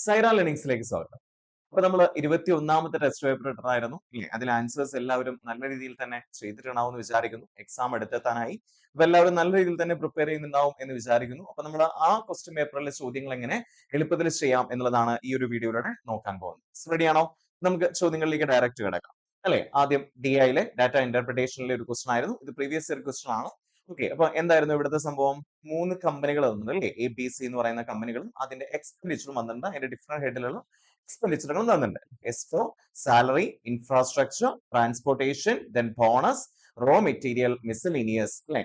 സൈറ ലേണിംഗ്സിലേക്ക് സ്വാഗതം. അപ്പൊ നമ്മൾ 21ാമത്തെ ടെസ്റ്റ് പേപ്പർ ഇട്ടായിരുന്നു ഇല്ലേ? അതിൽ ആൻസേഴ്സ് എല്ലാവരും നല്ല രീതിയിൽ തന്നെ ചെയ്തിട്ടുണ്ടാവും എന്ന് വിചാരിക്കുന്നു. എക്സാം അടുത്തെത്താനായി. അപ്പൊ എല്ലാവരും നല്ല രീതിയിൽ തന്നെ പ്രിപ്പയർ ചെയ്യുന്നുണ്ടാവും എന്ന് വിചാരിക്കുന്നു. അപ്പൊ നമ്മൾ ആ ക്വസ്റ്റ്യൻ പേപ്പറിലെ ചോദ്യങ്ങൾ എങ്ങനെ എളുപ്പത്തിൽ ചെയ്യാം എന്നുള്ളതാണ് ഈ ഒരു വീഡിയോയിലൂടെ നോക്കാൻ പോകുന്നത്. റെഡിയാണോ? നമുക്ക് ചോദ്യങ്ങളിലേക്ക് ഡയറക്റ്റ് കിടക്കാം. അല്ലെ? ആദ്യം ഡി ഐയിലെ ഡാറ്റ ഇന്റർപ്രിട്ടേഷനിലെ ഒരു ക്വസ്റ്റൻ ആയിരുന്നു. ഇത് പ്രീവിയസ് ഇയർ ക്വസ്റ്റൻ ആണ്. ഓക്കെ, അപ്പൊ എന്തായിരുന്നു ഇവിടുത്തെ സംഭവം? 3 കമ്പനികൾ തന്നിട്ടുണ്ട് അല്ലേ? എ ബി സി എന്ന് പറയുന്ന കമ്പനികളും അതിന്റെ എക്സ്പെൻഡിച്ചറും വന്നിട്ടുണ്ട്. അതിന്റെ ഡിഫറെന്റ് ഹെഡിലുള്ള എക്സ്പെൻഡിച്ചറുകളും തന്നിട്ടുണ്ട്. As for salary, infrastructure, transportation, then bonus, raw material, miscellaneous അല്ലെ?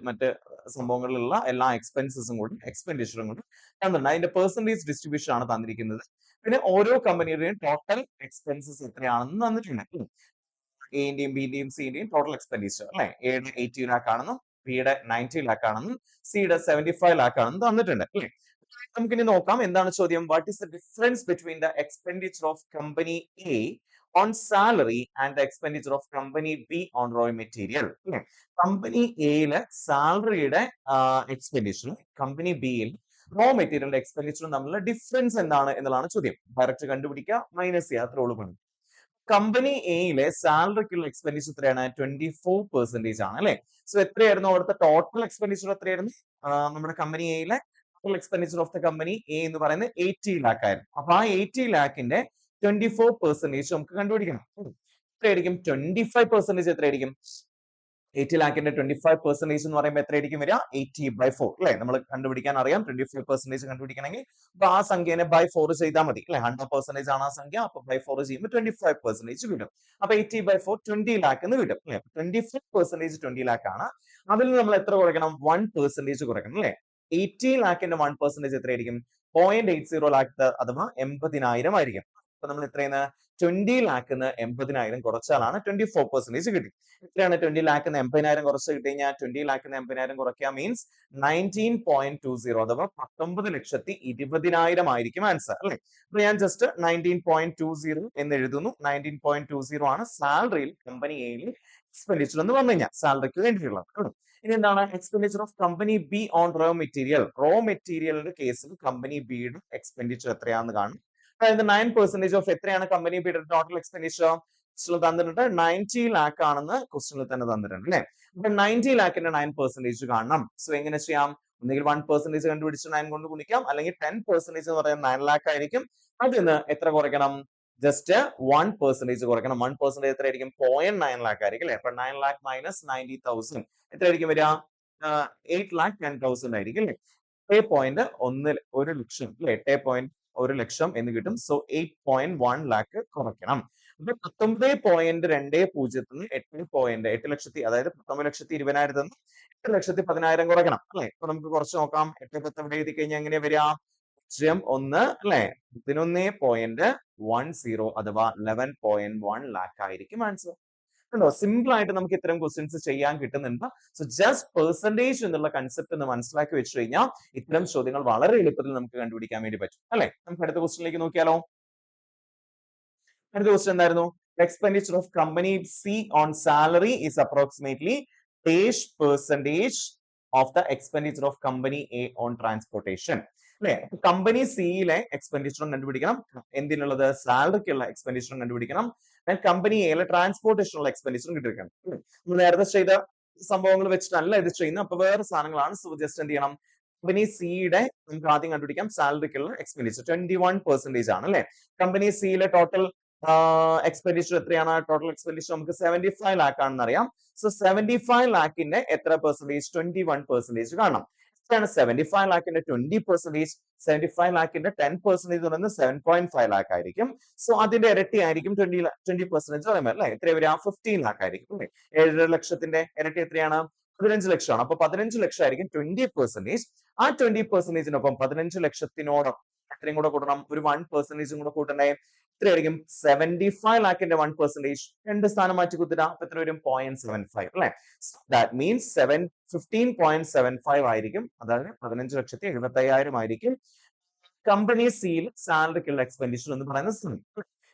മറ്റ് സംഭവങ്ങളിലുള്ള എല്ലാ എക്സ്പെൻസസും കൂടി എക്സ്പെൻഡിച്ചറും കൂടി തന്നിട്ടുണ്ട്. അതിന്റെ പെർസെന്റേജ് ഡിസ്ട്രിബ്യൂഷൻ ആണ് തന്നിരിക്കുന്നത്. പിന്നെ ഓരോ കമ്പനിയുടെയും ടോട്ടൽ എക്സ്പെൻസസ് എത്രയാണെന്ന് തന്നിട്ടുണ്ട്. എന്റെയും ബിന്റെയും സിന്റെയും ടോട്ടൽ എക്സ്പെൻഡിച്ചർ അല്ലെ? എയുടെ 80 ലാക്ക് ആണെന്നും ബിയുടെ 90 ലാക്ക് ആണെന്നും സിയുടെ 75 ലാക്ക് ആണെന്നും തന്നിട്ടുണ്ട് അല്ലേ? നമുക്കിനി നോക്കാം എന്താണ് ചോദ്യം. What is the difference between the expenditure of company A on salary and the expenditure of company B on raw material? Company എയിലെ സാലറിയുടെ എക്സ്പെൻഡിച്ചറും കമ്പനി ബിയിൽ റോ മെറ്റീരിയലിന്റെ എക്സ്പെൻഡിച്ചറും തമ്മിലുള്ള ഡിഫറൻസ് എന്താണ് എന്നുള്ളതാണ് ചോദ്യം. ഡയറക്റ്റ് കണ്ടുപിടിക്കുക, മൈനസ് ചെയ്യുക, അത്ര ഉള്ളൂ പണി. കമ്പനി എയിലെ സാലറിക്കുള്ള എക്സ്പെൻഡിച്ചർ എത്രയാണ്? 24% ആണ് അല്ലെ? സോ എത്രയായിരുന്നു അവിടുത്തെ ടോട്ടൽ എക്സ്പെൻഡിച്ചർ? എത്രയായിരുന്നു? നമ്മുടെ കമ്പനി എയിലെ total expenditure of the company A എന്ന് പറയുന്നത് 80 ലാക്ക് ആയിരുന്നു. അപ്പൊ ആ 80 ലാക്കിന്റെ 24% നമുക്ക് കണ്ടുപിടിക്കണം. എത്രയായിരിക്കും? 25% എത്രയായിരിക്കും? 80 ലാക്കിന്റെ 25% എന്ന് പറയുമ്പോൾ എത്രയായിരിക്കും വരിക? 80/4 അല്ലെ? നമ്മൾ കണ്ടുപിടിക്കാൻ അറിയാം 25% കണ്ടുപിടിക്കണമെങ്കിൽ. അപ്പൊ ആ സംഖ്യനെ ബൈ 4 ചെയ്താൽ മതി അല്ലെ? 100% ആണ് ആ സംഖ്യ. അപ്പൊ ബൈ 4 ചെയ്യുമ്പോൾ 25% കിട്ടും. അപ്പൊ 80/4 20 ലാക്ക് എന്ന് കിട്ടും അല്ലെ? 25% 20 ലാക്ക് ആണ്. അതിൽ നിന്ന് നമ്മൾ എത്ര കുറയ്ക്കണം? 1% കുറയ്ക്കണം അല്ലെ? 80 ലാക്കിന്റെ 1% എത്രയായിരിക്കും? 0.80 ലാക്ക് അഥവാ 80,000 ആയിരിക്കും. അപ്പൊ നമ്മൾ എത്രയാണ്? 20 ലാക്കിന്ന് 80,000 കുറച്ചാലാണ് 24% കിട്ടി. എത്രയാണ് 20 ലാക്കിന്ന് 80,000 കുറച്ച് കിട്ടി കഴിഞ്ഞാൽ? 20 ലാക്കിന്ന് 80,000 കുറയ്ക്കുക മീൻസ് 19.20 അഥവാ 19,20,000 ആയിരിക്കും ആൻസർ അല്ലെ? അപ്പൊ ഞാൻ ജസ്റ്റ് 19.20 എന്ന് എഴുതുന്നു. 19.20 ആണ് സാലറിയിൽ കമ്പനി എയിൽ എക്സ്പെൻഡിച്ചർ എന്ന് പറഞ്ഞു കഴിഞ്ഞാൽ സാലറിക്ക് വേണ്ടിയിട്ടുള്ളത്. ഇനി എന്താണ് expenditure of company B on raw material? Raw മെറ്റീരിയലിന്റെ കേസിൽ കമ്പനി ബിയുടെ എക്സ്പെൻഡിച്ചർ എത്രയാണെന്ന് കാണും. അതായത് 9% ഓഫ് എത്രയാണ് കമ്പനി ബിയുടെ ടോട്ടൽ എക്സ്പെൻഡിച്ചർ? തന്നിട്ടുണ്ട് 90 ലാക്ക് ആണെന്ന് ക്വസ്റ്റനിൽ തന്നെ തന്നിട്ടുണ്ട് അല്ലെ? അപ്പൊ 90 ലാക്കിന്റെ 9% കാണണം. സോ എങ്ങനെ ചെയ്യാം? ഒന്നുകിൽ 1% കണ്ടുപിടിച്ച് 9 കൊണ്ട് ഗുണിക്കാം, അല്ലെങ്കിൽ 10% എന്ന് പറയുന്നത് 9 ലാക്ക് ആയിരിക്കും. അതിന് എത്ര കുറയ്ക്കണം? ജസ്റ്റ് 1% കുറയ്ക്കണം. 1% എത്രയായിരിക്കും? 0.9 ലാക്ക് ആയിരിക്കും അല്ലെ? അപ്പൊ 9 ലാക്ക് മൈനസ് 90,000 എത്രയായിരിക്കും വരിക? 8,10,000 ആയിരിക്കും അല്ലെ? 8.1 ലക്ഷം അല്ലെ? 8.1 ലക്ഷം എന്ന് കിട്ടും. സോ 8.1 ലാക്ക് കുറയ്ക്കണം. അപ്പൊ 19.20 8 ലക്ഷത്തി അതായത് 19,20,000 8,10,000 കുറയ്ക്കണം അല്ലെ? അപ്പൊ നമുക്ക് കുറച്ച് നോക്കാം. 8 10 എഴുതി കഴിഞ്ഞാൽ എങ്ങനെയാ വരിക? 0.1 അല്ലെ? 11.10 അഥവാ 11.1 ലാക്ക് ആയിരിക്കും ആൻസർ. കണ്ടോ? സിമ്പിൾ ആയിട്ട് നമുക്ക് ഇത്തരം ക്വസ്റ്റ്യൻസ് ചെയ്യാൻ കിട്ടുന്നുണ്ട്. സോ ജസ്റ്റ് പെർസെന്റേജ് എന്നുള്ള കൺസെപ്റ്റ് ഒന്ന് മനസ്സിലാക്കി വെച്ച് കഴിഞ്ഞാൽ ഇത്തരം ചോദ്യങ്ങൾ വളരെ എളുപ്പത്തിൽ നമുക്ക് കണ്ടുപിടിക്കാൻ വേണ്ടി പറ്റും അല്ലെ? നമുക്ക് അടുത്ത ക്വസ്റ്റ്യനിലേക്ക് നോക്കിയാലോ? അടുത്ത ക്വസ്റ്റ്യൻ എന്തായിരുന്നു? Expenditure of company C on salary is approximately percentage of the expenditure of company A on transportation അല്ലെ? കമ്പനി സിയിലെ എക്സ്പെൻഡിച്ചറും കണ്ടുപിടിക്കണം. എന്തിനുള്ളത്? സാലറിക്കുള്ള എക്സ്പെൻഡിച്ചറും കണ്ടുപിടിക്കണം. കമ്പനി എയിലെ ട്രാൻസ്പോർട്ടേഷനുള്ള എക്സ്പെൻഡിച്ചറും കിട്ടിയിരിക്കണം. നമ്മൾ നേരത്തെ ചെയ്ത സംഭവങ്ങൾ വെച്ചിട്ടല്ല ഇത് ചെയ്യുന്നത്. അപ്പൊ വേറെ സാധനങ്ങളാണ്. സോ ജസ്റ്റ് എന്ത് ചെയ്യണം? കമ്പനി സിയുടെ നമുക്ക് ആദ്യം കണ്ടുപിടിക്കാം സാലറിക്കുള്ള എക്സ്പെൻഡിച്ചർ 21% ആണ് അല്ലെ? കമ്പനി സിയിലെ ടോട്ടൽ എക്സ്പെൻഡിച്ചർ എത്രയാണ്? ടോട്ടൽ എക്സ്പെൻഡിച്ചർ നമുക്ക് 75 ലാക്ക് ആണെന്ന് അറിയാം. സോ 75 ലാക്കിന്റെ എത്ര പെർസെന്റേജ്? 21% കാണണം. എത്രയാണ് 75 ലാക്കിന്റെ 20%? 75 ലാക്കിന്റെ 10% എന്ന് പറയുന്നത് 7.5 ലാക്ക് ആയിരിക്കും. സോ അതിന്റെ ഇരട്ടി ആയിരിക്കും 20% പറയുമ്പോൾ അല്ലെ? എത്ര വരിക? 15 ലാക്ക് ആയിരിക്കും അല്ലെ? 7 ലക്ഷത്തിന്റെ ഇരട്ടി എത്രയാണ്? 15 ലക്ഷമാണ്. അപ്പൊ 15 ലക്ഷം ആയിരിക്കും 20%. ആ 20%നൊപ്പം 15 ലക്ഷത്തിനോടൊപ്പം എത്രയും കൂടെ കൂട്ടണം? ഒരു 1% കൂടെ കൂട്ടണ്ടേ? എത്രയായിരിക്കും? 75 ലാക്കിന്റെ 1% രണ്ട് സ്ഥാനം മാറ്റി കുത്തിടാം. അപ്പൊ എത്ര വരും? 0.75 അല്ലെ? ദാറ്റ് മീൻസ് 15.75 ആയിരിക്കും. അതായത് 15,75,000 ആയിരിക്കും കമ്പനി സിയിൽ സാലറിക്കുള്ള എക്സ്പെൻഡിച്ചർ എന്ന് പറയുന്ന സമയം.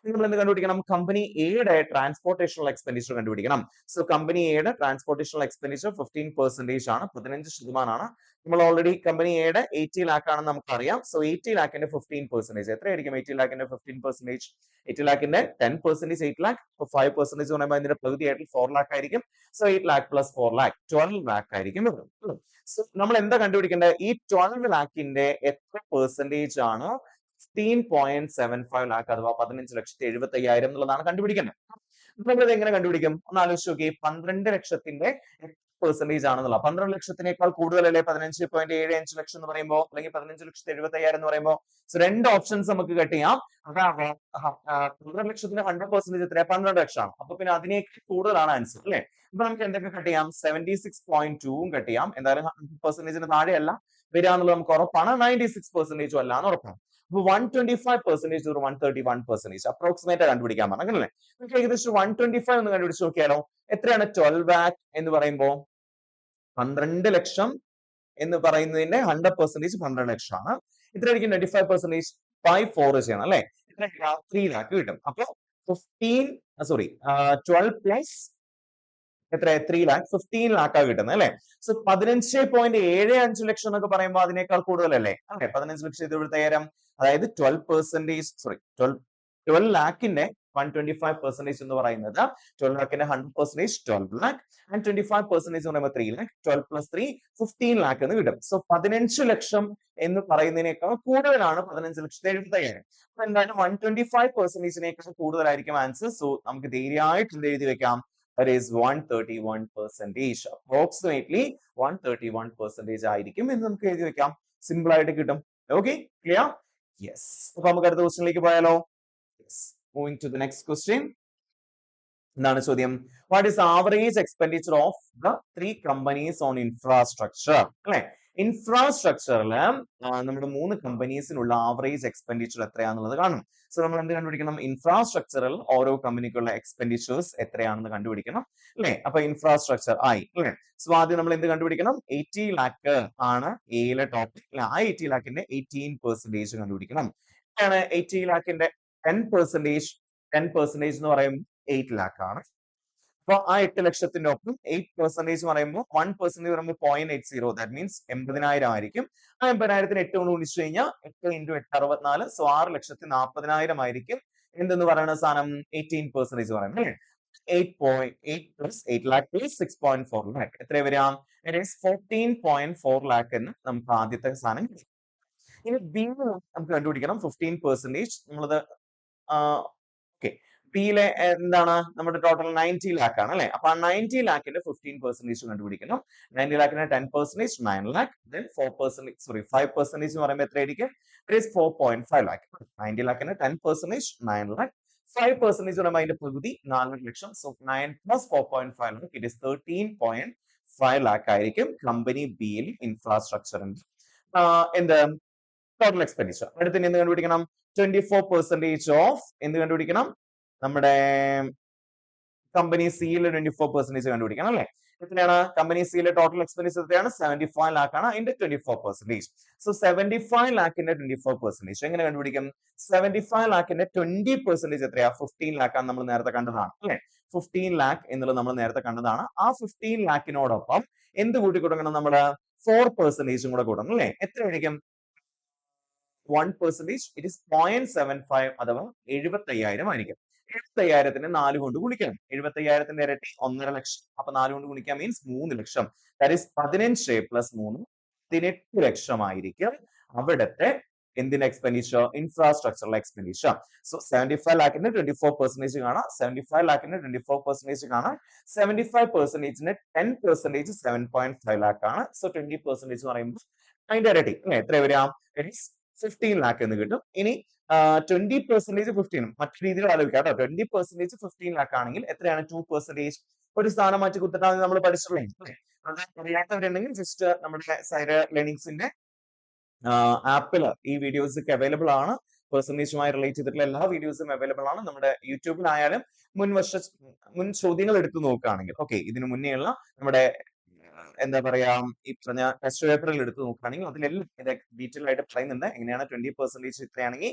നമ്മൾ എന്ത് കണ്ടുപിടിക്കണം? കമ്പനി എയുടെ ട്രാൻസ്പോർട്ടേഷണൽ എക്സ്പെൻഡിച്ചർ കണ്ടുപിടിക്കണം. സോ കമ്പനി എയുടെ ട്രാൻസ്പോർട്ടേഷണൽ എക്സ്പെൻഡിച്ചർ 15% ആണ്, 15%. നമ്മൾ ഓൾറെഡി കമ്പനി എയുടെ 80 ലാക്ക് ആണെന്ന് നമുക്കറിയാം. സോ 80 ലാക്കിന്റെ 15% എത്രയായിരിക്കും? 80 ലാക്കിന്റെ 15%, 80 ലാക്കിന്റെ 10% 8 ലാക്ക്. 5% എന്ന് പറയുമ്പോൾ അതിന്റെ പകുതിയായിട്ട് 4 ലാക്ക് ആയിരിക്കും. സോ 8 ലാക്ക് പ്ലസ് 4 ലാക്ക് 12 ലാക്ക് ആയിരിക്കും. സോ നമ്മൾ എന്താ കണ്ടുപിടിക്കേണ്ടത്? ഈ 12 ലാക്കിന്റെ എത്ര പെർസെന്റേജ് ആണ് 15.75 ലാക്ക് അഥവാ 15,75,000 എന്നുള്ളതാണ് കണ്ടുപിടിക്കേണ്ടത്. നമ്മളിത് എങ്ങനെ കണ്ടുപിടിക്കും? ഒന്ന് ആലോചിച്ച് നോക്കി. 12 ലക്ഷത്തിന്റെ പെർസെന്റേജ് ആണെന്നുള്ള 12 ലക്ഷത്തിനേക്കാൾ കൂടുതലല്ലേ 15.75 ലക്ഷം എന്ന് പറയുമ്പോൾ, അല്ലെങ്കിൽ 15,75,000 എന്ന് പറയുമ്പോൾ. സോ രണ്ട് ഓപ്ഷൻസ് നമുക്ക് കട്ട് ചെയ്യാം. അതായത് 12 ലക്ഷത്തിന്റെ 100% എത്രയാ? 12 ലക്ഷമാണ്. അപ്പൊ പിന്നെ അതിനേക്കാൾ കൂടുതലാണ് ആൻസർ അല്ലെ? അപ്പൊ നമുക്ക് എന്തൊക്കെ കട്ട് ചെയ്യാം? 76.2 കട്ട് ചെയ്യാം. എന്തായാലും 100%ന് താഴെയല്ല വരിക എന്നുള്ളത് നമുക്ക് ഉറപ്പാണ്. 96% അല്ല എന്ന് ഉറപ്പാണ്. അപ്പൊ 125% ഒരു 131% അപ്രോക്സിമേറ്റ് കണ്ടുപിടിക്കാൻ പറഞ്ഞു, അങ്ങനല്ലേ? നമുക്ക് ഏകദേശം 125 ഒന്ന് കണ്ടുപിടിച്ച് നോക്കിയാലോ? എത്രയാണ് 12 ലാക്ക് എന്ന് പറയുമ്പോൾ? 12 ലക്ഷം എന്ന് പറയുന്നതിന്റെ 100% 12 ലക്ഷമാണ്. ഇത്രയായിരിക്കും 25% 4 ചെയ്യണം അല്ലെ? 3 ലാക്ക് കിട്ടും. അപ്പൊ 12 പ്ലസ് എത്ര? 3 ലാക്ക് 15 ലാക്കാ കിട്ടുന്നത് അല്ലെ? സോ 15.75 ലക്ഷം എന്നൊക്കെ പറയുമ്പോൾ അതിനേക്കാൾ കൂടുതലല്ലേ? അല്ലെ? 15,75,000 അതായത് 12 ലാക്കിന്റെ 125% എന്ന് പറയുന്നത് 12 ലാക്കിന്റെ 100% 12 ലാക്ക് ആൻഡ് 25% എന്ന് പറയുമ്പോൾ 3 ലാക്ക്. 12 പ്ലസ് 3 15 ലാക്ക് എന്ന് കിട്ടും. സോ 15 ലക്ഷം എന്ന് പറയുന്നതിനേക്കാൾ കൂടുതലാണ് 15,75,000. അപ്പൊ എന്തായാലും 125%നേക്കാൾ കൂടുതലായിരിക്കും ആൻസർ. സോ നമുക്ക് ധൈര്യമായിട്ട് എന്ത് എഴുതി വെക്കാം? That is 131%. Approximately 131% ആയിരിക്കും എന്ന് നമുക്ക് എഴുതി വെക്കാം. സിമ്പിൾ ആയിട്ട് കിട്ടും. Okay, clear? യെസ്. അപ്പൊ നമുക്ക് അടുത്ത ക്വസ്റ്റ്യനിലേക്ക് പോയാലോ? Moving to the next question. എന്താണ് ചോദ്യം? What is average expenditure of the 3 companies on infrastructure? അല്ലെ? ഇൻഫ്രാസ്ട്രക്ചറിൽ നമ്മുടെ 3 കമ്പനീസിനുള്ള ആവറേജ് എക്സ്പെൻഡിച്ചർ എത്രയാണെന്നുള്ളത് കാണും. സോ നമ്മൾ എന്ത് കണ്ടുപിടിക്കണം? ഇൻഫ്രാസ്ട്രക്ചറിൽ ഓരോ കമ്പനിക്കുള്ള എക്സ്പെൻഡിച്ചേഴ്സ് എത്രയാണെന്ന് കണ്ടുപിടിക്കണം അല്ലെ? അപ്പൊ ഇൻഫ്രാസ്ട്രക്ചർ ആയി അല്ലെ? സോ ആദ്യം നമ്മൾ എന്ത് കണ്ടുപിടിക്കണം? 80 ലാക്ക് ആണ് എയിലെ ടോപ്പിക്. ആ 80 ലാക്കിന്റെ 18% കണ്ടുപിടിക്കണം. 80 ലാക്കിന്റെ 10% 10% എന്ന് പറയുമ്പോൾ 8 ലാക്ക് ആണ്. അപ്പൊ ആ 8 ലക്ഷത്തിന്റെ ഒപ്പം 8% എന്ന് പറയുമ്പോൾ 1% പറയുമ്പോൾ 0.80, ദാറ്റ് മീൻസ് 80,000 ആയിരിക്കും. ആ 80,000ത്തിന് 8 കൊണ്ട് ഗുണിച്ചു കഴിഞ്ഞാൽ 8 × 8 64. സോ 6,40,000 ആയിരിക്കും എന്തെന്ന് പറയുന്ന സാധനം 18% പറയുന്നത് അല്ലേ? 8.8 പ്ലസ് 8 ലാക്ക് പ്ലസ് 6.4 ലാക്ക് എത്ര വരിക? 14.4 ലാക്ക് എന്ന് നമുക്ക് ആദ്യത്തെ സാധനം കിട്ടും. ഇനി ബി നമുക്ക് കണ്ടുപിടിക്കണം 15%. നമ്മളത് ഓക്കെ, പിയിലെ എന്താണ്? നമ്മുടെ ടോട്ടൽ 90 ലാക്ക് ആണ് അല്ലെ? അപ്പൊ ആ 90 ലാക്കിന്റെ 15% കണ്ടുപിടിക്കണം. 90 ലാക്കിന്റെ 10% 9 ലാക്ക്, then 5% എന്ന് പറയുമ്പോൾ എത്രയായിരിക്കും? 4.5 ലാക്ക്. 90 ലാക്കിന്റെ 10% 9 ലാക്ക്, 5% എന്ന് പറയുമ്പോൾ അതിന്റെ പകുതി 4 ലക്ഷം. So 9 plus 4.5 lakh, it is 13.5 lakh ആയിരിക്കും കമ്പനി ബിയിൽ ഇൻഫ്രാസ്ട്രക്ചറിന്റെ എന്ത് ടോട്ടൽ എക്സ്പെൻഡിച്ചർ. അടുത്ത് എന്ത് കണ്ടുപിടിക്കണം? 24% ഓഫ് എന്ത് കണ്ടുപിടിക്കണം? നമ്മുടെ കമ്പനി സിയിലെ 24% കണ്ടുപിടിക്കണം അല്ലെ? എത്രയാണ് കമ്പനി സിയിലെ ടോട്ടൽ എക്സ്പെൻഡിച്ചർ? എത്രയാണ്? 75 ലാക്ക് ആണ്. അതിന്റെ 24%. സോ 75 ലാക്കിന്റെ 24% എങ്ങനെ കണ്ടുപിടിക്കും? 75 ലാക്കിന്റെ 20% എത്രയാ? 15 ലാക്ക് ആണ്. നമ്മൾ നേരത്തെ കണ്ടതാണ് അല്ലെ? 15 ലാക്ക് എന്നുള്ളത് നമ്മൾ നേരത്തെ കണ്ടതാണ്. ആ 15 ലാക്കിനോടൊപ്പം എന്ത് കൂട്ടി കൊടുക്കണം? നമ്മള് 4% കൂടെ കൂടണം അല്ലെ? എത്രയായിരിക്കും? 1%, it is 0.75 അഥവാ 75,000 ആയിരിക്കും. 75,000ത്തിന് 4 കൊണ്ട് ഗുണിക്കണം. 75,000ത്തിന്റെ ഇരട്ടി 1.5 ലക്ഷം. അപ്പൊ 4 കൊണ്ട് ഗുണിക്കാൻ മീൻസ് 3 ലക്ഷം. ദാറ്റ് ഈസ് 15 പ്ലസ് 3 18 ലക്ഷമായിരിക്കും അവിടുത്തെ എന്തിന്റെ എക്സ്പെൻഡിച്ചർ? Infrastructural expenditure. സോ 75 ലാക്കിന്റെ 24% കാണാം, 75 ലാക്കിന്റെ 24% കാണാം. 75%ന്റെ 10% 7.5 ലാക്ക് ആണ്. സോ 20% എന്ന് പറയുമ്പോൾ അതിന്റെ ഇരട്ടി അല്ലെ? എത്ര വരിക? 15 ലാക്ക് എന്ന് കിട്ടും. ഇനി 20% 15 മറ്റു രീതിയിൽ ആലോചിക്കാം കേട്ടോ. 20% 15 ലാക്ക് ആണെങ്കിൽ എത്രയാണ്? 2% ഒരു സ്ഥാനം മാറ്റി കുത്തിട്ടാണ് നമ്മൾ പഠിച്ചിട്ടുള്ളേ. അത് അറിയാത്തവരുണ്ടെങ്കിൽ ജസ്റ്റ് നമ്മുടെ സൈര ലേണിംഗ്സിന്റെ ആപ്പില് ഈ വീഡിയോസ് ഒക്കെ അവൈലബിൾ ആണ്. പെർസെന്റേജുമായി റിലേറ്റ് ചെയ്തിട്ടുള്ള എല്ലാ വീഡിയോസും അവൈലബിൾ ആണ്. നമ്മുടെ യൂട്യൂബിലായാലും മുൻ ചോദ്യങ്ങൾ എടുത്തു നോക്കുകയാണെങ്കിൽ ഓക്കെ, ഇതിനു മുന്നേയുള്ള നമ്മുടെ എന്താ പറയാ ഈ പറഞ്ഞ ടെസ്റ്റ് പേപ്പറിൽ എടുത്ത് നോക്കുകയാണെങ്കിൽ അതിലെല്ലാം ഇത് ഡീറ്റെയിൽ ആയിട്ട് പറയുന്നുണ്ട് എങ്ങനെയാണ് 20% ഇത്രയാണെങ്കിൽ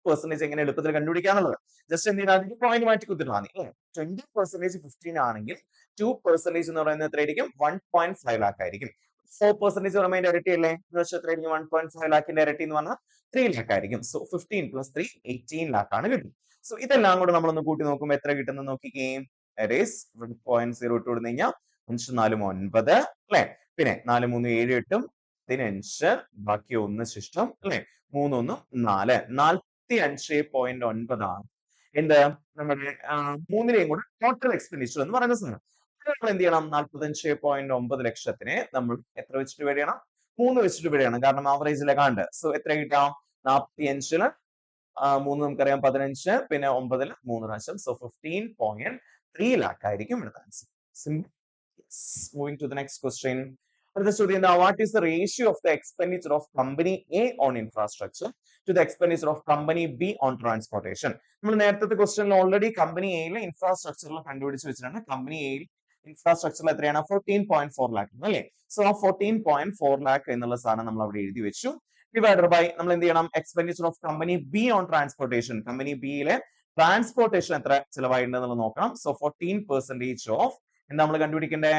പെർസെന്റേജ് എങ്ങനെ എളുപ്പത്തിൽ കണ്ടുപിടിക്കാന്നുള്ളത്. ജസ്റ്റ് എന്ത് ചെയ്താൽ അതിന്റെ പോയിന്റ് മാറ്റി കുത്തിട്ടാൽ മതി. 20% 15 ആണെങ്കിൽ 2% എന്ന് പറയുന്നത് എത്രയായിരിക്കും 1.5 ലാക്ക് ആയിരിക്കും. 4% പറയുമ്പോൾ അതിന്റെ ഇരട്ടി അല്ലേ എന്ന് വെച്ചാൽ എത്രയായിരിക്കും 1.5 ലാക്കിന്റെ ഇരട്ടി എന്ന് പറഞ്ഞാൽ 3 ലാക്ക് ആയിരിക്കും. സോ 15 + 3 18 ലാക്ക് ആണ് കിട്ടും. സോ ഇതെല്ലാം കൂടെ നമ്മളൊന്ന് കൂട്ടി നോക്കുമ്പോൾ എത്ര കിട്ടുന്ന നോക്കിക്കേ. That is 1.0 ഇട്ട് കൊടുത്തു കഴിഞ്ഞാൽ 5 4 9 അല്ലെ, പിന്നെ 4 3 7 8 15 ബാക്കി 1 ശിഷ്ടം അല്ലെ, 3 1 4 45.9 ആണ് എന്ത് നമ്മുടെ മൂന്നിലെയും കൂടെ ടോട്ടൽ എക്സ്പെൻഡിച്ചർ എന്ന് പറയുന്ന സാധനം. നമ്മൾ എന്ത് ചെയ്യണം 45.9 ലക്ഷത്തിനെ നമ്മൾ എത്ര വെച്ചിട്ട് ഡിവൈഡ് ചെയ്യണം 3 വെച്ചിട്ട് ഡിവൈഡ് ചെയ്യണം കാരണം ആവറേജിലൊക്കെ ഉണ്ട്. സോ എത്ര കിട്ടാം 45 3 നമുക്കറിയാം 15 പിന്നെ 9 3 പ്രാവശ്യം. സോ 15.3 ലാക്ക് ആയിരിക്കും ഇവിടുത്തെ answer. Simple. Moving to the next question. അടുത്ത ചോദ്യം എന്താ what is the ratio of the expenditure of company A on infrastructure to the expenditure of company B on transportation. നമ്മൾ നേരത്തെ ക്വസ്റ്റനിൽ ഓൾറെഡി കമ്പനി എയിലെ ഇൻഫ്രാസ്ട്രക്ചറിൽ കണ്ടുപിടിച്ച് വെച്ചിട്ടുണ്ട്. കമ്പനി എയിൽ ഇൻഫ്രാസ്ട്രക്ചറിൽ എത്രയാണ് 14.4 ലാക്ക് അല്ലേ. സോ ആ 14.4 ലാക്ക് എന്നുള്ള സാധനം നമ്മൾ അവിടെ എഴുതി വെച്ചു. ഡിവൈഡർ ബൈ നമ്മൾ എന്ത് ചെയ്യണം expenditure of company B on transportation. Company ബിയിലെ ട്രാൻസ്പോർട്ടേഷൻ എത്ര ചിലവായിട്ടുണ്ടെന്ന് നോക്കണം. സോ 14% ഓഫ് എന്താ നമ്മൾ കണ്ടുപിടിക്കേണ്ടത്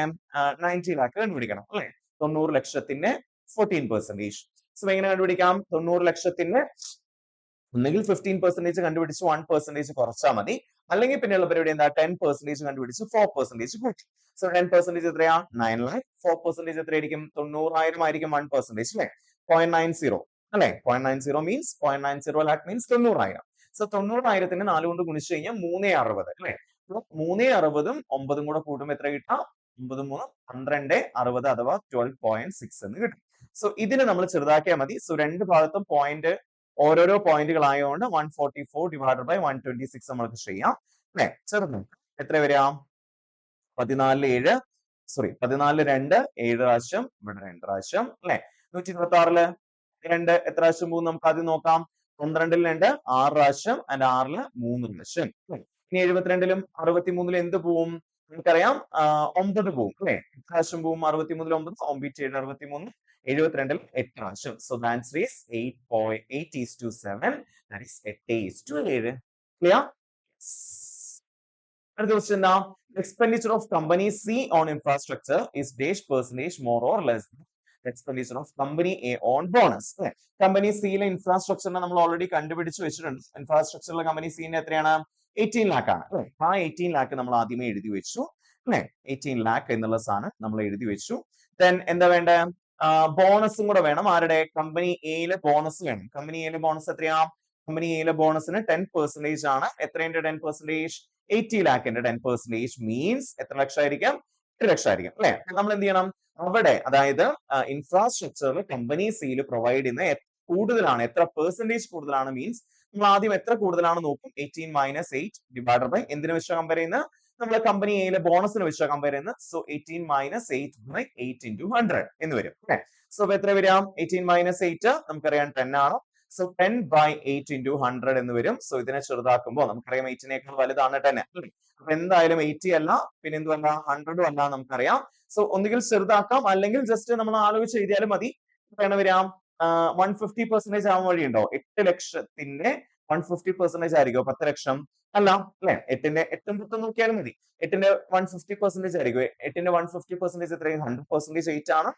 90 ലാക്ക് കണ്ടുപിടിക്കണം അല്ലെ. 90 ലക്ഷത്തിന്റെ 14%. സോ എങ്ങനെ കണ്ടുപിടിക്കാം 90 ലക്ഷത്തിന്റെ ഒന്നുകിൽ 15% കണ്ടുപിടിച്ച് 1% കുറച്ചാൽ മതി, അല്ലെങ്കിൽ പിന്നെയുള്ള പരിപാടി എന്താ 10% കണ്ടുപിടിച്ച് 4% കൂട്ടി. സോ 10% എത്രയാ 9 ലാക്ക്, 4% എത്രയായിരിക്കും 90,000 ആയിരിക്കും 1% അല്ലെ 0.90 അല്ലെ. 0.90 മീൻസ് 0.90 ലാക്ക് മീൻസ് 90,000. സോ 90,000 4 കൊണ്ട് ഗുണിച്ചു കഴിഞ്ഞാൽ 360 അല്ലെ. 360 9 കൂടെ കൂട്ടുമ്പോൾ എത്ര കിട്ടാം 9 3 12 60 അഥവാ 12.6 എന്ന് കിട്ടും. സോ ഇതിനെ നമ്മൾ ചെറുതാക്കിയാൽ മതി. സോ രണ്ട് ഭാഗത്തും പോയിന്റ് ഓരോരോ പോയിന്റുകൾ ആയതുകൊണ്ട് 144 ഡിവൈഡഡ് ബൈ 126 നമ്മൾക്ക് ചെയ്യാം അല്ലെ. ചെറുത് എത്ര വരിക 14 7 സോറി 14 2 7 പ്രാവശ്യം ഇവിടെ 2 പ്രാവശ്യം അല്ലെ. 126 2 എത്ര പ്രാവശ്യം പോകും നമുക്ക് ആദ്യം നോക്കാം. 12 2 6 പ്രാവശ്യം ആൻഡ് 6 3 പ്രാവശ്യം. ഇനി 72 63 എന്ത് പോവും നമുക്കറിയാം 9 പോവും അല്ലെ. പ്രാവശ്യം പോവും 63 9 9 7 63 72 8 പ്രാവശ്യം. So the answer is 8.8:7. That is 8:7. Clear? അടുത്ത ക്വസ്റ്റ്യൻ എന്താ expenditure of company C on infrastructure is dash percentage more or less expenditure of company A on bonus. Company സിയിലെ ഇൻഫ്രാസ്ട്രക്ചറിനെ നമ്മൾ ഓൾറെഡി കണ്ടുപിടിച്ച് വെച്ചിട്ടുണ്ട്. ഇൻഫ്രാസ്ട്രക്ചറിലെ കമ്പനി സിന്റെ എത്രയാണ് 18 ലാക്ക് ആണ് അല്ലെ. ആ 18 ലാക്ക് നമ്മൾ ആദ്യമേ എഴുതി വെച്ചു അല്ലെ. 18 ലാക്ക് എന്നുള്ള സാധനം നമ്മൾ എഴുതി വെച്ചു. ദെൻ എന്താ വേണ്ട ബോണസും കൂടെ വേണം. ആരുടെ കമ്പനി എയിലെ ബോണസ് വേണം. കമ്പനി എയിലെ ബോണസ് എത്രയാ കമ്പനി എയിലെ ബോണസിന് 10% ആണ്. എത്രയുടെ 10%? 80 ലാക്കിന്റെ 10% മീൻസ് എത്ര ലക്ഷമായിരിക്കും 8 ലക്ഷമായിരിക്കും അല്ലെ. നമ്മൾ എന്ത് ചെയ്യണം അവിടെ അതായത് ഇൻഫ്രാസ്ട്രക്ചറിൽ കമ്പനി സിയിൽ പ്രൊവൈഡ് ചെയ്യുന്ന കൂടുതലാണ് എത്ര പെർസെന്റേജ് കൂടുതലാണ് മീൻസ് നമ്മൾ ആദ്യം എത്ര കൂടുതലാണ് നോക്കും 18 - 8 ഡിവൈഡഡ് ബൈ എന്തിനു വെച്ചാൽ കമ്പയർ ചെയ്യുന്നത് നമ്മളെ കമ്പനി എയിലെ ബോണസിന് വെച്ചാൽ കമ്പയർ ചെയ്യുന്നത്. സോ 18 - 8 ബൈ 8 × 100 എന്ന് വരും അല്ലെ. സോ എത്ര വരാം 18 - 8 നമുക്കറിയാം 10 ആണ്. സോ 10 ബൈ 8 × 100 എന്ന് വരും. സോ ഇതിനെ ചെറുതാക്കുമ്പോൾ നമുക്കറിയാം 8നേക്കാൾ വലുതാണ് 10 അല്ലേ. അപ്പൊ എന്തായാലും 80 അല്ല പിന്നെ എന്തുമല്ല 100 അല്ല നമുക്കറിയാം. സോ ഒന്നുകിൽ ചെറുതാക്കാം അല്ലെങ്കിൽ ജസ്റ്റ് നമ്മൾ ആലോചിച്ച് എഴുതിയാലും മതി. എത്രയാണ് വരാം 150% ആവാൻ വഴിയുണ്ടോ 8 ലക്ഷത്തിന്റെ 150% ആയിരിക്കും 10 ലക്ഷം അല്ല അല്ലെ. 8ന്റെ 8 10 നോക്കിയാലും മതി. 8ന്റെ 150% ആയിരിക്കും. 8ന്റെ 150% എത്രയും 100% 8 ആണ്.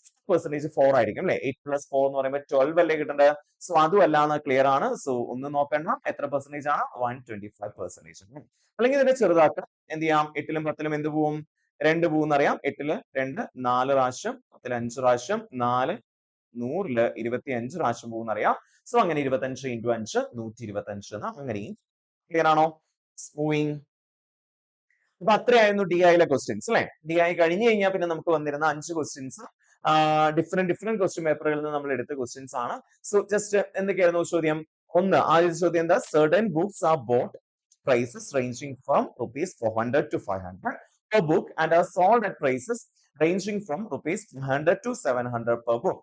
50% 4 ആയിരിക്കും അല്ലെ. 8 + 4 എന്ന് പറയുമ്പോൾ 12 അല്ലേ കിട്ടേണ്ടത്. സോ അതും അല്ല എന്ന് ക്ലിയർ ആണ്. സോ ഒന്നും നോക്കണ്ട എത്ര പെർസെന്റേജ് ആണ് 125%. അല്ലെങ്കിൽ ഇതിനെ ചെറുതാക്കാം എന്ത് ചെയ്യാം 8ലും 10ലും എന്ത് പോവും 2 പോകും അറിയാം. 8ല് 2 4 പ്രാവശ്യം 10ല് 5 പ്രാവശ്യം 4 100ല് 25 പ്രാവശ്യം പോകും അറിയാം. സോ അങ്ങനെ 25 × 5 125 എന്ന് അങ്ങനെയും ക്ലിയർ ആണോ? മൂവിങ്. അപ്പൊ അത്രയായിരുന്നു ഡി ഐയിലെ ക്വസ്റ്റ്യൻസ് അല്ലെ. ഡി ഐ കഴിഞ്ഞു കഴിഞ്ഞാൽ പിന്നെ നമുക്ക് വന്നിരുന്ന 5 ക്വസ്റ്റ്യൻസ് ഡിഫറെന്റ് ക്വസ്റ്റ്യൻ പേപ്പറുകളിൽ നിന്ന് നമ്മൾ എടുത്ത ക്വസ്റ്റ്യൻസ് ആണ്. സോ ജസ്റ്റ് എന്തൊക്കെയായിരുന്നു ചോദ്യം ആദ്യത്തെ ചോദ്യം എന്താ certain books are bought prices ranging from rupees 400 to 500 per book and are sold at prices ranging from rupees 100 to 700 per book.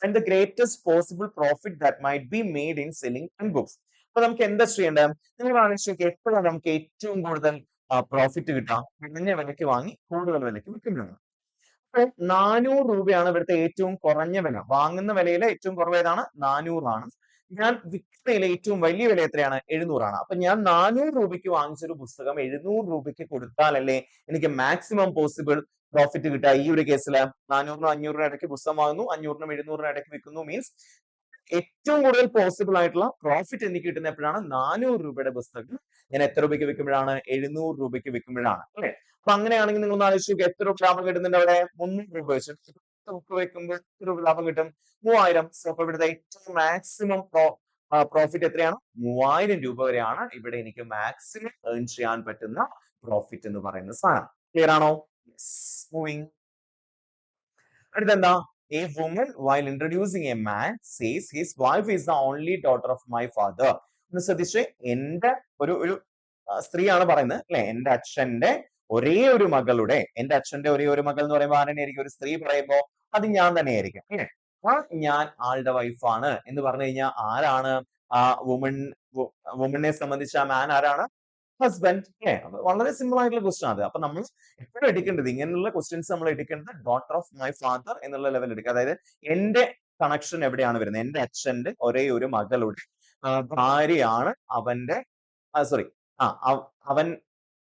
And the greatest possible profit that might be made in selling 10 books. അപ്പൊ നമുക്ക് എന്താ ചെയ്യേണ്ടത് നിങ്ങൾ ആലോചിച്ച് എപ്പോഴാണ് നമുക്ക് ഏറ്റവും കൂടുതൽ പ്രോഫിറ്റ് കിട്ടാം കുറഞ്ഞ വിലയ്ക്ക് വാങ്ങി കൂടുതൽ വിലയ്ക്ക് വിൽക്കുന്നതാണ്. 400 രൂപയാണ് ഇവിടുത്തെ ഏറ്റവും കുറഞ്ഞ വില. വാങ്ങുന്ന വിലയിലെ ഏറ്റവും കുറവ് ഏതാണ്? 400 ആണ്. ഞാൻ വിൽക്കുന്നതിലെ ഏറ്റവും വലിയ വില എത്രയാണ്? 700 ആണ്. അപ്പൊ ഞാൻ 400 രൂപയ്ക്ക് വാങ്ങിച്ചൊരു പുസ്തകം 700 രൂപയ്ക്ക് കൊടുത്താലല്ലേ എനിക്ക് മാക്സിമം പോസിബിൾ പ്രോഫിറ്റ് കിട്ടുക. ഈ ഒരു കേസിൽ 400നും 500നും ഇടയ്ക്ക് പുസ്തകം വാങ്ങുന്നു, 500നും 700നും ഇടയ്ക്ക് വിൽക്കുന്നു. മീൻസ് ഏറ്റവും കൂടുതൽ പോസിബിൾ ആയിട്ടുള്ള പ്രോഫിറ്റ് എനിക്ക് കിട്ടുന്ന എപ്പോഴാണ്? 400 രൂപയുടെ പുസ്തകം ഞാൻ എത്ര രൂപയ്ക്ക് വിൽക്കുമ്പോഴാണ്? 700 രൂപയ്ക്ക് വിൽക്കുമ്പോഴാണ്. അല്ലെ? അപ്പൊ അങ്ങനെയാണെങ്കിൽ നിങ്ങൾ ഒന്ന് ആലോചിച്ച് നോക്കുക, എത്ര രൂപ ലാഭം കിട്ടുന്നുണ്ട് അവിടെ? 300 രൂപ വെച്ച് ബുക്ക് വെക്കുമ്പോൾ എത്ര രൂപ ലാഭം കിട്ടും? 3000. സോ അപ്പൊ ഇവിടുത്തെ ഏറ്റവും മാക്സിമം പ്രോഫിറ്റ് എത്രയാണ്? 3000 രൂപ വരെയാണ് ഇവിടെ എനിക്ക് മാക്സിമം ഏൺ ചെയ്യാൻ പറ്റുന്ന പ്രോഫിറ്റ് എന്ന് പറയുന്ന സാധനം. ക്ലിയർ ആണോ? Moving. അടുത്തെന്താ? A woman while introducing a man says his wife is the only daughter of my father. ഒന്ന് ശ്രദ്ധിച്ചേ, എന്റെ ഒരു സ്ത്രീയാണ് പറയുന്നത് അല്ലെ, എന്റെ അച്ഛന്റെ ഒരേ ഒരു മകളുടെ, എന്റെ അച്ഛന്റെ ഒരേ ഒരു മകൾ എന്ന് പറയുമ്പോൾ ആരെയായിരിക്കും? ഒരു സ്ത്രീ പറയുമ്പോ അത് ഞാൻ തന്നെയായിരിക്കും അല്ലെ. ആ ഞാൻ ആളുടെ വൈഫാണ് എന്ന് പറഞ്ഞു കഴിഞ്ഞാൽ ആരാണ് ആ വുമണിനെ സംബന്ധിച്ച് ആ മാൻ ആരാണ്? ഹസ്ബൻഡ്. അല്ലെ? വളരെ സിമ്പിൾ ആയിട്ടുള്ള ക്വസ്റ്റൻ അത്. അപ്പൊ നമ്മൾ എപ്പോഴും എടുക്കേണ്ടത് ഇങ്ങനെയുള്ള ക്വസ്റ്റ്യൻസ് നമ്മൾ എടുക്കേണ്ടത് ഡോട്ടർ ഓഫ് മൈ ഫാദർ എന്നുള്ള ലെവൽ എടുക്കുക. അതായത് എന്റെ കണക്ഷൻ എവിടെയാണ് വരുന്നത്? എന്റെ അച്ഛന്റെ ഒരേ ഒരു മകളുടെ ഭാര്യയാണ് അവന്റെ സോറി അവൻ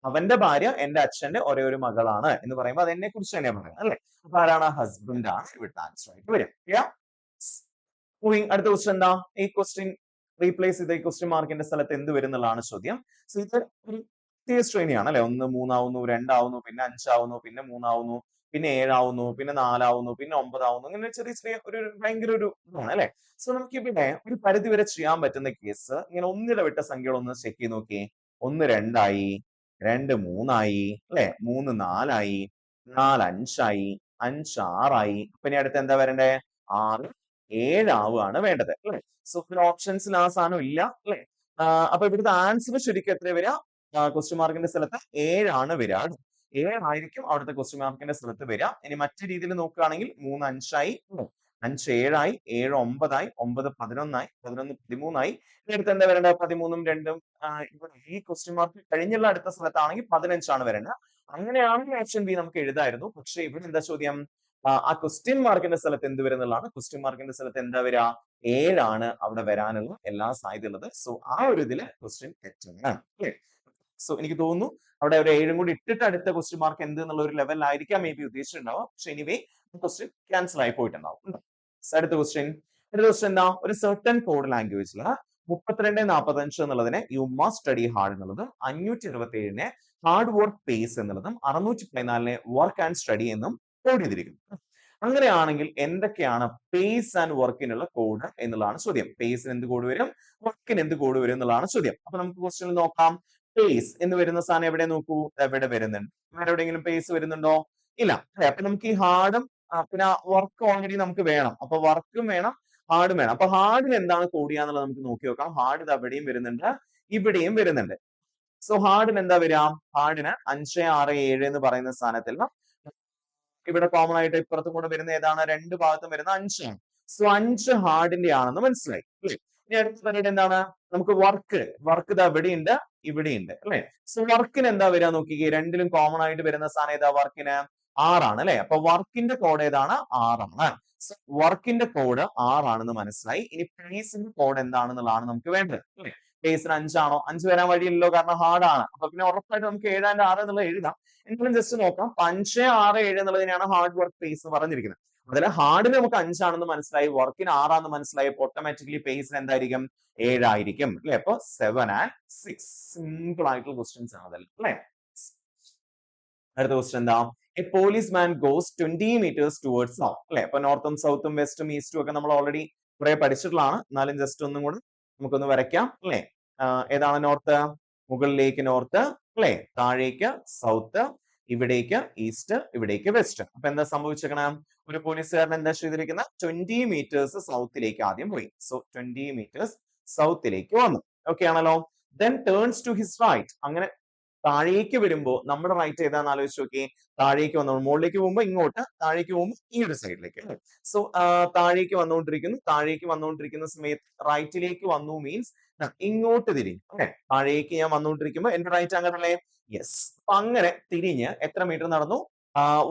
അവന്റെ ഭാര്യ എന്റെ അച്ഛന്റെ ഒരേ ഒരു മകളാണ് എന്ന് പറയുമ്പോൾ അത് എന്നെ കുറിച്ച് തന്നെയാണ് പറയുന്നത് അല്ലെ. അപ്പൊ ആരാണ്? ഹസ്ബൻഡ് ആണ് ഇവിടുത്തെ ആൻസർ ആയിട്ട് വരും. മൂവിങ്. അടുത്ത ക്വസ്റ്റ്യൻ എന്താ? ഈ ക്വസ്റ്റ്യൻ റീപ്ലേസ് ചെയ്ത ഈ ക്വസ്റ്റ്യൻ മാർക്കിന്റെ സ്ഥലത്ത് എന്ത് വരും എന്നുള്ളതാണ് ചോദ്യം. സോ ഇത് ഒരു പ്രത്യേക ശ്രേണിയാണ് അല്ലെ. 1 3 ആവുന്നു, 2 ആവുന്നു, പിന്നെ 5 ആവുന്നു, പിന്നെ 3 ആവുന്നു, പിന്നെ 7 ആവുന്നു, പിന്നെ 4 ആവുന്നു, പിന്നെ 9 ആവുന്നു. അങ്ങനെ ചെറിയ ചെറിയ ഒരു ഭയങ്കര ഒരു ഇതാണ് അല്ലെ. സോ നമുക്ക് ഇവിടെ ഒരു പരിധി വരെ ചെയ്യാൻ പറ്റുന്ന കേസ് ഇങ്ങനെ ഒന്നിടവിട്ട സംഖ്യകൾ ഒന്ന് ചെക്ക് ചെയ്ത് നോക്കിയേ. 1 2 ആയി, 2 3 ആയി അല്ലെ, 3 4 ആയി, 4 5 ആയി, 5 6 ആയി. പിന്നെ അടുത്ത് എന്താ വരണ്ടേ? 6 7 ആവുകയാണ് വേണ്ടത് അല്ലെ. സോ പിന്നെ ഓപ്ഷൻസിൽ ആ സാധനം ഇല്ല അല്ലെ. അപ്പൊ ഇവിടുത്തെ ആൻസർ ശരിക്കും എത്ര വരിക? ക്വസ്റ്റ്യൻ മാർക്കിന്റെ സ്ഥലത്ത് 7 ആണ് വരിക. 7 ആയിരിക്കും അവിടുത്തെ ക്വസ്റ്റ്യൻ മാർക്കിന്റെ സ്ഥലത്ത് വരിക. ഇനി മറ്റു രീതിയിൽ നോക്കുകയാണെങ്കിൽ 3 5 ആയി, 5 7 ആയി, 7 9 ആയി, 9 11 ആയി, 11 13 ആയി. ഇതിനടുത്ത് എന്താ വരേണ്ടത്? 13ഉം 2ഉം ഇവിടെ ഈ ക്വസ്റ്റ്യൻ മാർക്ക് കഴിഞ്ഞുള്ള അടുത്ത സ്ഥലത്താണെങ്കിൽ 15 ആണ് വരേണ്ടത്. അങ്ങനെയാണെങ്കിൽ ഓപ്ഷൻ ബി നമുക്ക് എഴുതായിരുന്നു. പക്ഷെ ഇവിടെ എന്താ ചോദ്യം? ആ ക്വസ്റ്റ്യൻ മാർക്കിന്റെ സ്ഥലത്ത് എന്ത് വരും എന്നുള്ളതാണ്. ക്വസ്റ്റ്യൻ മാർക്കിന്റെ സ്ഥലത്ത് എന്താ വരിക? 7 ആണ് അവിടെ വരാനുള്ള എല്ലാ സാധ്യതയുള്ളത്. സോ ആ ഒരു ഇതില് ക്വസ്റ്റ്യൻ തെറ്റാണ്. സോ എനിക്ക് തോന്നുന്നു അവിടെ ഒരു 7 കൂടി ഇട്ടിട്ട് അടുത്ത ക്വസ്റ്റ്യൻ മാർക്ക് എന്ത് എന്നുള്ള ഒരു ലെവലിലായിരിക്കാം മേ ബി ഉദ്ദേശിച്ചിട്ടുണ്ടാവും. പക്ഷെ എനിവേ ക്വസ്റ്റ്യൻ ക്യാൻസൽ ആയി പോയിട്ടുണ്ടാവും. അടുത്ത ക്വസ്റ്റ്യൻ എന്താ? ഒരു സർട്ടൻ കോഡ് ലാംഗ്വേജിൽ 32 45 എന്നുള്ളതിനെ യു മസ്റ്റ് സ്റ്റഡി ഹാർഡ് എന്നുള്ളതും, 567നെ ഹാർഡ് വർക്ക് പേസ് എന്നുള്ളതും, 614നെ വർക്ക് ആൻഡ് സ്റ്റഡി എന്നും കോഡ് ചെയ്തിരിക്കുന്നു. അങ്ങനെയാണെങ്കിൽ എന്തൊക്കെയാണ് പേസ് ആൻഡ് വർക്കിനുള്ള കോഡ് എന്നുള്ളതാണ് ചോദ്യം. പേസിന് എന്ത് കോഡ് വരും? വർക്കിന് എന്ത് കോഡ് വരും എന്നുള്ളതാണ് ചോദ്യം. അപ്പൊ നമുക്ക് ക്വസ്റ്റ്യനിൽ നോക്കാം. പേസ് എന്ന് വരുന്ന സാധനം എവിടെ നോക്കൂ? എവിടെ വരുന്നുണ്ട്? വേറെ എവിടെയെങ്കിലും പേസ് വരുന്നുണ്ടോ? ഇല്ല. അപ്പൊ നമുക്ക് ഈ ഹാർഡും പിന്നെ വർക്ക് ഓൾറെഡി നമുക്ക് വേണം. അപ്പൊ വർക്കും വേണം, ഹാർഡും വേണം. അപ്പൊ ഹാർഡിന് എന്താണ് കോഡ് ചെയ്യാന്നുള്ളത് നമുക്ക് നോക്കി നോക്കാം. ഹാർഡ് ഇത് അവിടെയും വരുന്നുണ്ട്, ഇവിടെയും വരുന്നുണ്ട്. സോ ഹാർഡിന് എന്താ വരിക? ഹാർഡിന് 5 6 7 എന്ന് പറയുന്ന സ്ഥാനത്തിൽ ഇവിടെ കോമൺ ആയിട്ട് ഇപ്പുറത്തും കൂടെ വരുന്ന ഏതാണ്? രണ്ട് ഭാഗത്തും വരുന്ന 5 ആണ്. സോ 5 ഹാർഡിന്റെ ആണെന്ന് മനസ്സിലായി അല്ലേ. ഇനി അടുത്ത പരിപാടി എന്താണ്? നമുക്ക് വർക്ക് ഇത് അവിടെയുണ്ട്, ഇവിടെയുണ്ട് അല്ലെ. സോ വർക്കിന് എന്താ വരിക നോക്കിക്കേ. രണ്ടിലും കോമൺ ആയിട്ട് വരുന്ന സാധനം ഏതാ? വർക്കിന് 6 ആണ് അല്ലെ. അപ്പൊ വർക്കിന്റെ കോഡ് ഏതാണ്? 6 ആണ്. വർക്കിന്റെ കോഡ് 6 ആണെന്ന് മനസ്സിലായി. ഇനി പേസിന്റെ കോഡ് എന്താണെന്നുള്ളതാണ് നമുക്ക് വേണ്ടത് അല്ലെ. പേസിന് 5 ആണോ? 5 വരാൻ വഴിയില്ലല്ലോ, കാരണം ഹാർഡ് ആണ്. അപ്പൊ പിന്നെ ഉറപ്പായിട്ട് നമുക്ക് 7 and 6 എന്നുള്ളത് എഴുതാം. എങ്കിലും ജസ്റ്റ് നോക്കാം. 5 6 7 എന്നുള്ളതിനാണ് ഹാർഡ് വർക്ക് പേസ് എന്ന് പറഞ്ഞിരിക്കുന്നത്. അതിൽ ഹാർഡിന് നമുക്ക് 5 ആണെന്ന് മനസ്സിലായി, വർക്കിന് 6 ആണെന്ന് മനസ്സിലായപ്പോൾ ഓട്ടോമാറ്റിക്കലി പേസിന് എന്തായിരിക്കും? 7 ആയിരിക്കും അല്ലെ. അപ്പൊ 7 and 6 സിമ്പിൾ ആയിട്ടുള്ള ക്വസ്റ്റ്യൻസ് ആണ് അതല്ല അല്ലെ. അടുത്ത ക്വസ്റ്റ്യൻ എന്താ? A police man goes 20 meters towards south അല്ലെ. അപ്പൊ നോർത്തും സൗത്തും വെസ്റ്റും ഈസ്റ്റും ഒക്കെ നമ്മൾ ഓൾറെഡി കുറെ പഠിച്ചിട്ടുള്ളതാണ്. എന്നാലും ജസ്റ്റ് ഒന്നും കൂടെ നമുക്കൊന്ന് വരയ്ക്കാം അല്ലെ. ഏതാണ് നോർത്ത്? മുകളിലേക്ക് നോർത്ത് അല്ലെ, താഴേക്ക് സൗത്ത്, ഇവിടേക്ക് ഈസ്റ്റ്, ഇവിടേക്ക് വെസ്റ്റ്. അപ്പൊ എന്താ സംഭവിച്ചേക്കണം? ഒരു പോലീസുകാരൻ എന്താ ചെയ്തിരിക്കുന്നത്? 20 meters സൗത്തിലേക്ക് ആദ്യം പോയി. സോ 20 meters സൗത്തിലേക്ക് വന്നു. ഓക്കെ ആണല്ലോ. Then turns to his right. അങ്ങനെ താഴേക്ക് വരുമ്പോ നമ്മുടെ റൈറ്റ് ഏതാന്ന് ആലോചിച്ച് നോക്കിയേ. താഴേക്ക് വന്നു, മുകളിലേക്ക് പോകുമ്പോ ഇങ്ങോട്ട്, താഴേക്ക് പോകുമ്പോൾ ഈ ഒരു സൈഡിലേക്ക്. സോ താഴേക്ക് വന്നുകൊണ്ടിരിക്കുന്ന സമയത്ത് റൈറ്റിലേക്ക് വന്നു മീൻസ് ഇങ്ങോട്ട് തിരിഞ്ഞു അല്ലെ. താഴേക്ക് ഞാൻ വന്നുകൊണ്ടിരിക്കുമ്പോ എന്റെ റൈറ്റ് അങ്ങനല്ലേ? യെസ്. അപ്പൊ അങ്ങനെ തിരിഞ്ഞ് എത്ര മീറ്റർ നടന്നു?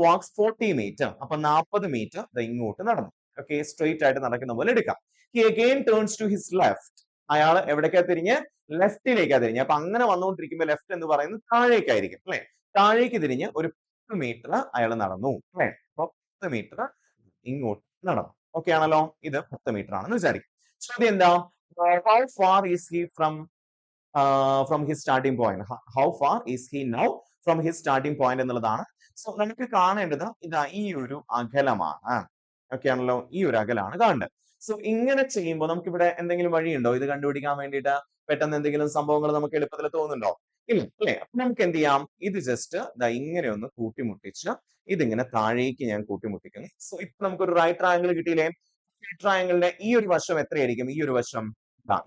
Walks 40 metre. അപ്പൊ 40 മീറ്റർ ഇങ്ങോട്ട് നടന്നു. ഓക്കെ, സ്ട്രെയിറ്റ് ആയിട്ട് നടക്കുന്ന പോലെ എടുക്കാം. He again turns to his left. അയാൾ എവിടേക്കാ തിരിഞ്ഞ്? ലെഫ്റ്റിലേക്കാ തിരിഞ്ഞ്. അപ്പൊ അങ്ങനെ വന്നുകൊണ്ടിരിക്കുമ്പോൾ ലെഫ്റ്റ് എന്ന് പറയുന്നത് താഴേക്കായിരിക്കും അല്ലെ? താഴേക്ക് തിരിഞ്ഞ് ഒരു 10 മീറ്റർ അയാൾ നടന്നു അല്ലെ? അപ്പൊ 10 മീറ്റർ ഇങ്ങോട്ട് നടന്നു. ഓക്കെ ആണല്ലോ? ഇത് 10 മീറ്റർ ആണെന്ന് വിചാരിക്കും. ചോദ്യം എന്താ? How far is he from his starting point? How far is he now from his starting point എന്നുള്ളതാണ്. സോ നമുക്ക് കാണേണ്ടത് ഇതാ ഈ ഒരു അകലമാണ്. ഓക്കെ ആണല്ലോ? ഈ ഒരു അകലാണ് കാണേണ്ടത്. സോ ഇങ്ങനെ ചെയ്യുമ്പോൾ നമുക്ക് ഇവിടെ എന്തെങ്കിലും വഴിയുണ്ടോ ഇത് കണ്ടുപിടിക്കാൻ വേണ്ടിയിട്ട്? പെട്ടെന്ന് എന്തെങ്കിലും സംഭവങ്ങൾ നമുക്ക് എളുപ്പത്തിൽ തോന്നുന്നുണ്ടോ? ഇല്ല അല്ലെ? അപ്പൊ നമുക്ക് എന്ത് ചെയ്യാം? ഇത് ജസ്റ്റ് ഇങ്ങനെ ഒന്ന് കൂട്ടിമുട്ടിച്ച് ഇതിങ്ങനെ താഴേക്ക് ഞാൻ കൂട്ടിമുട്ടിക്കുന്നു. സോ ഇപ്പൊ നമുക്കൊരു റൈറ്റ് ട്രയാങ്കിൾ കിട്ടിയില്ലേ? ട്രയാങ്കിളിന്റെ ഈ ഒരു വശം എത്രയായിരിക്കും? ഈ ഒരു വശം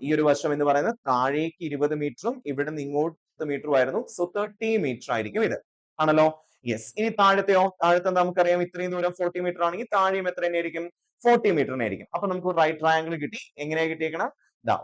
ഈ ഒരു വശം എന്ന് പറയുന്നത് താഴേക്ക് 20 മീറ്ററും ഇവിടെ നിന്ന് ഇങ്ങോട്ട് മീറ്ററും ആയിരുന്നു. സോ 30 മീറ്റർ ആയിരിക്കും ഇത്. ആണല്ലോ? യെസ്. ഇനി താഴത്തെയോ? താഴത്തെ നമുക്കറിയാം ഇത്രയും ദൂരം 40 മീറ്റർ ആണെങ്കിൽ താഴെയും എത്ര തന്നെയായിരിക്കും? 40 മീറ്റർ തന്നെയായിരിക്കും. അപ്പൊ നമുക്ക് റൈറ്റ് ട്രയാങ്കിൾ കിട്ടി. എങ്ങനെയാ കിട്ടിയേക്കണം?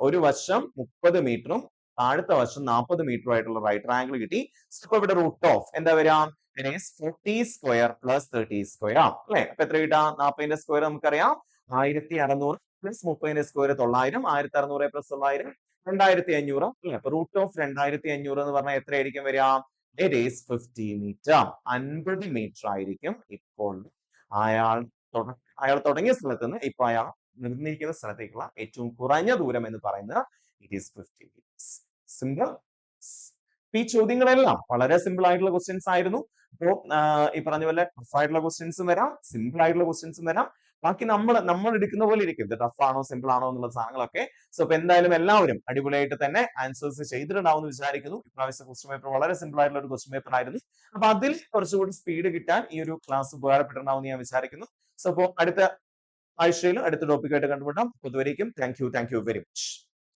ഒരു വശം 30 മീറ്ററും താഴത്തെ വശം 40 മീറ്ററും ആയിട്ടുള്ള റൈറ്റ് ട്രയാങ്കിൾ കിട്ടി. ഇപ്പൊ ഇവിടെ റൂട്ട് ഓഫ് എന്താ വരാ? 40 സ്ക്വയർ പ്ലസ് 30 സ്ക്വയർ അല്ലെ? അപ്പൊ എത്ര കിട്ടാ? 40ന്റെ സ്ക്വയർ നമുക്കറിയാം 1600 പ്ലസ് 30ന്റെ സ്ക്വയർ 900, 1600 പ്ലസ് 900 2500 അല്ലെ? അപ്പൊ റൂട്ട് ഓഫ് 2500 എന്ന് പറഞ്ഞാൽ എത്രയായിരിക്കും വരിക? It is 50 metre. 50 മീറ്റർ ആയിരിക്കും ഇപ്പോൾ അയാൾ തുടങ്ങിയ സ്ഥലത്ത് നിന്ന് ഇപ്പൊ അയാൾ നിർന്നിരിക്കുന്ന സ്ഥലത്തേക്കുള്ള ഏറ്റവും കുറഞ്ഞ ദൂരം എന്ന് പറയുന്നത് ഇറ്റ് ഈസ് 50 മീറ്റേഴ്സ്. സിമ്പിൾ. ഈ ചോദ്യങ്ങളെല്ലാം വളരെ സിമ്പിൾ ആയിട്ടുള്ള ക്വസ്റ്റ്യൻസ് ആയിരുന്നു. അപ്പോ ഈ പറഞ്ഞ പോലെ ടഫ് ആയിട്ടുള്ള ക്വസ്റ്റ്യൻസും വരാം, സിമ്പിൾ ആയിട്ടുള്ള ക്വസ്റ്റ്യൻസും വരാം. ബാക്കി നമ്മൾ എടുക്കുന്ന പോലെ ഇരിക്കും. ഇത് ടഫ് ആണോ സിമ്പിൾ ആണോ എന്നുള്ള സാധനങ്ങളൊക്കെ. സോ അപ്പൊ എന്തായാലും എല്ലാവരും അടിപൊളിയായിട്ട് തന്നെ ആൻസേഴ്സ് ചെയ്തിട്ടുണ്ടാവും എന്ന് വിചാരിക്കുന്നു. ഇപ്രാവശ്യത്തെ ക്വസ്റ്റ്യൻ പേപ്പർ വളരെ സിമ്പിൾ ആയിട്ടുള്ള ഒരു ക്വസ്റ്റ്യൻ പേപ്പർ ആയിരുന്നു. അപ്പൊ അതിൽ കുറച്ചുകൂടി സ്പീഡ് കിട്ടാൻ ഈ ഒരു ക്ലാസ് ഉപകാരപ്പെട്ടിട്ടുണ്ടാവും എന്ന് ഞാൻ വിചാരിക്കുന്നു. സോ അപ്പോ അടുത്ത ആഴ്ചയിൽ അടുത്ത ടോപ്പിക്കായിട്ട് കണ്ടുമുട്ടാം. അതുവരേക്കും താങ്ക് യു വെരി മച്ച്.